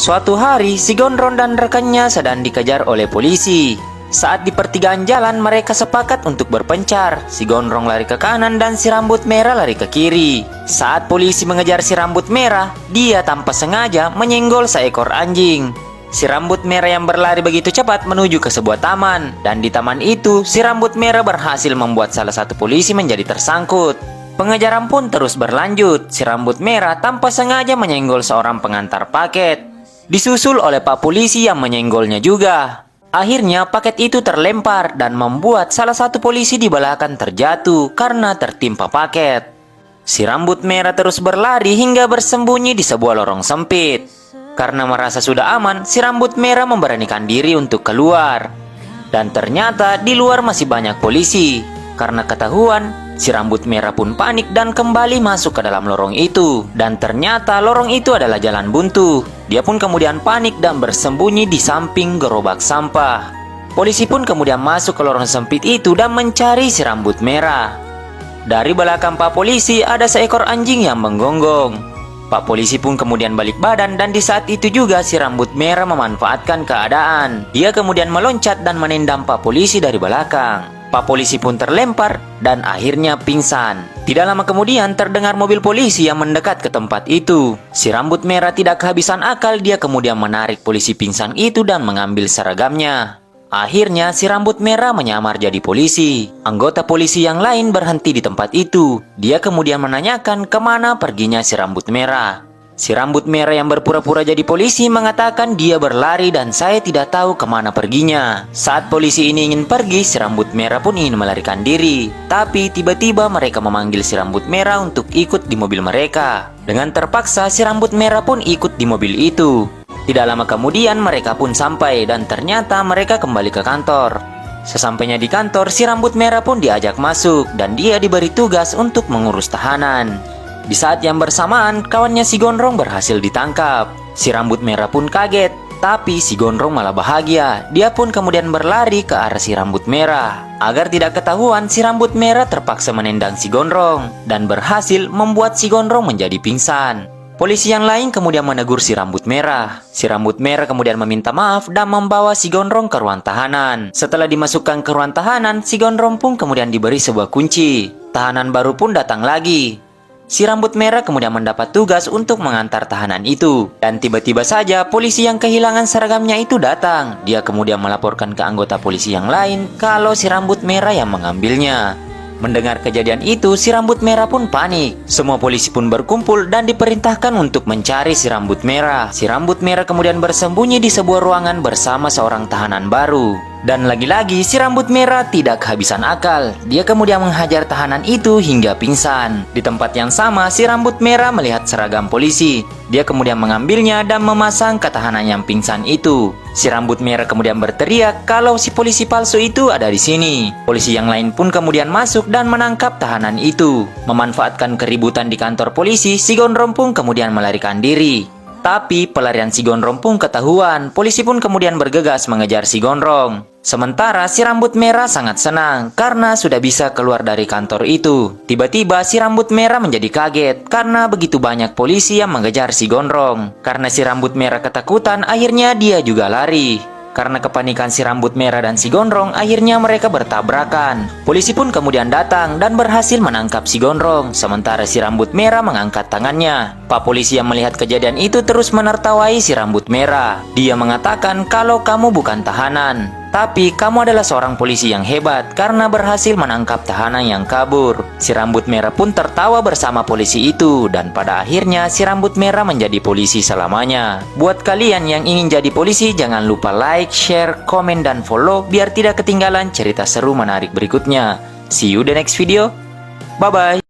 Suatu hari, si Gondrong dan rekannya sedang dikejar oleh polisi. Saat di pertigaan jalan, mereka sepakat untuk berpencar. Si Gondrong lari ke kanan dan si rambut merah lari ke kiri. Saat polisi mengejar si rambut merah, dia tanpa sengaja menyenggol seekor anjing. Si rambut merah yang berlari begitu cepat menuju ke sebuah taman. Dan di taman itu, si rambut merah berhasil membuat salah satu polisi menjadi tersangkut. Pengejaran pun terus berlanjut. Si rambut merah tanpa sengaja menyenggol seorang pengantar paket. Disusul oleh pak polisi yang menyenggolnya juga. Akhirnya paket itu terlempar dan membuat salah satu polisi di belakang terjatuh karena tertimpa paket. Si rambut merah terus berlari hingga bersembunyi di sebuah lorong sempit. Karena merasa sudah aman, si rambut merah memberanikan diri untuk keluar. Dan ternyata di luar masih banyak polisi. Karena ketahuan, si rambut merah pun panik dan kembali masuk ke dalam lorong itu. Dan ternyata lorong itu adalah jalan buntu. Dia pun kemudian panik dan bersembunyi di samping gerobak sampah. Polisi pun kemudian masuk ke lorong sempit itu dan mencari si rambut merah. Dari belakang pak polisi ada seekor anjing yang menggonggong. Pak polisi pun kemudian balik badan dan di saat itu juga si rambut merah memanfaatkan keadaan. Dia kemudian meloncat dan menendang pak polisi dari belakang. Pak polisi pun terlempar dan akhirnya pingsan. Tidak lama kemudian terdengar mobil polisi yang mendekat ke tempat itu. Si rambut merah tidak kehabisan akal, dia kemudian menarik polisi pingsan itu dan mengambil seragamnya. Akhirnya si rambut merah menyamar jadi polisi. Anggota polisi yang lain berhenti di tempat itu. Dia kemudian menanyakan kemana perginya si rambut merah. Si rambut merah yang berpura-pura jadi polisi mengatakan dia berlari dan saya tidak tahu kemana perginya. Saat polisi ini ingin pergi, si rambut merah pun ingin melarikan diri. Tapi tiba-tiba mereka memanggil si rambut merah untuk ikut di mobil mereka. Dengan terpaksa si rambut merah pun ikut di mobil itu. Tidak lama kemudian mereka pun sampai dan ternyata mereka kembali ke kantor. Sesampainya di kantor, si rambut merah pun diajak masuk dan dia diberi tugas untuk mengurus tahanan. Di saat yang bersamaan, kawannya si Gondrong berhasil ditangkap. Si rambut merah pun kaget, tapi si Gondrong malah bahagia. Dia pun kemudian berlari ke arah si rambut merah. Agar tidak ketahuan, si rambut merah terpaksa menendang si Gondrong dan berhasil membuat si Gondrong menjadi pingsan. Polisi yang lain kemudian menegur si rambut merah. Si rambut merah kemudian meminta maaf dan membawa si Gondrong ke ruang tahanan. Setelah dimasukkan ke ruang tahanan, si Gondrong pun kemudian diberi sebuah kunci. Tahanan baru pun datang lagi. Si rambut merah kemudian mendapat tugas untuk mengantar tahanan itu. Dan tiba-tiba saja polisi yang kehilangan seragamnya itu datang. Dia kemudian melaporkan ke anggota polisi yang lain kalau si rambut merah yang mengambilnya. Mendengar kejadian itu, si rambut merah pun panik. Semua polisi pun berkumpul dan diperintahkan untuk mencari si rambut merah. Si rambut merah kemudian bersembunyi di sebuah ruangan bersama seorang tahanan baru. Dan lagi-lagi si rambut merah tidak kehabisan akal. Dia kemudian menghajar tahanan itu hingga pingsan. Di tempat yang sama, si rambut merah melihat seragam polisi. Dia kemudian mengambilnya dan memasang ke tahanan yang pingsan itu. Si rambut merah kemudian berteriak kalau si polisi palsu itu ada di sini. Polisi yang lain pun kemudian masuk dan menangkap tahanan itu. Memanfaatkan keributan di kantor polisi, si Gondrong pun kemudian melarikan diri. Tapi pelarian si Gondrong pun ketahuan. Polisi pun kemudian bergegas mengejar si Gondrong. Sementara si rambut merah sangat senang karena sudah bisa keluar dari kantor itu. Tiba-tiba si rambut merah menjadi kaget karena begitu banyak polisi yang mengejar si Gondrong. Karena si rambut merah ketakutan, akhirnya dia juga lari. Karena kepanikan si rambut merah dan si Gondrong, akhirnya mereka bertabrakan. Polisi pun kemudian datang dan berhasil menangkap si Gondrong. Sementara si rambut merah mengangkat tangannya. Pak polisi yang melihat kejadian itu terus menertawai si rambut merah. Dia mengatakan kalau kamu bukan tahanan, tapi kamu adalah seorang polisi yang hebat karena berhasil menangkap tahanan yang kabur. Si rambut merah pun tertawa bersama polisi itu dan pada akhirnya si rambut merah menjadi polisi selamanya. Buat kalian yang ingin jadi polisi, jangan lupa like, share, komen, dan follow biar tidak ketinggalan cerita seru menarik berikutnya. See you the next video. Bye-bye.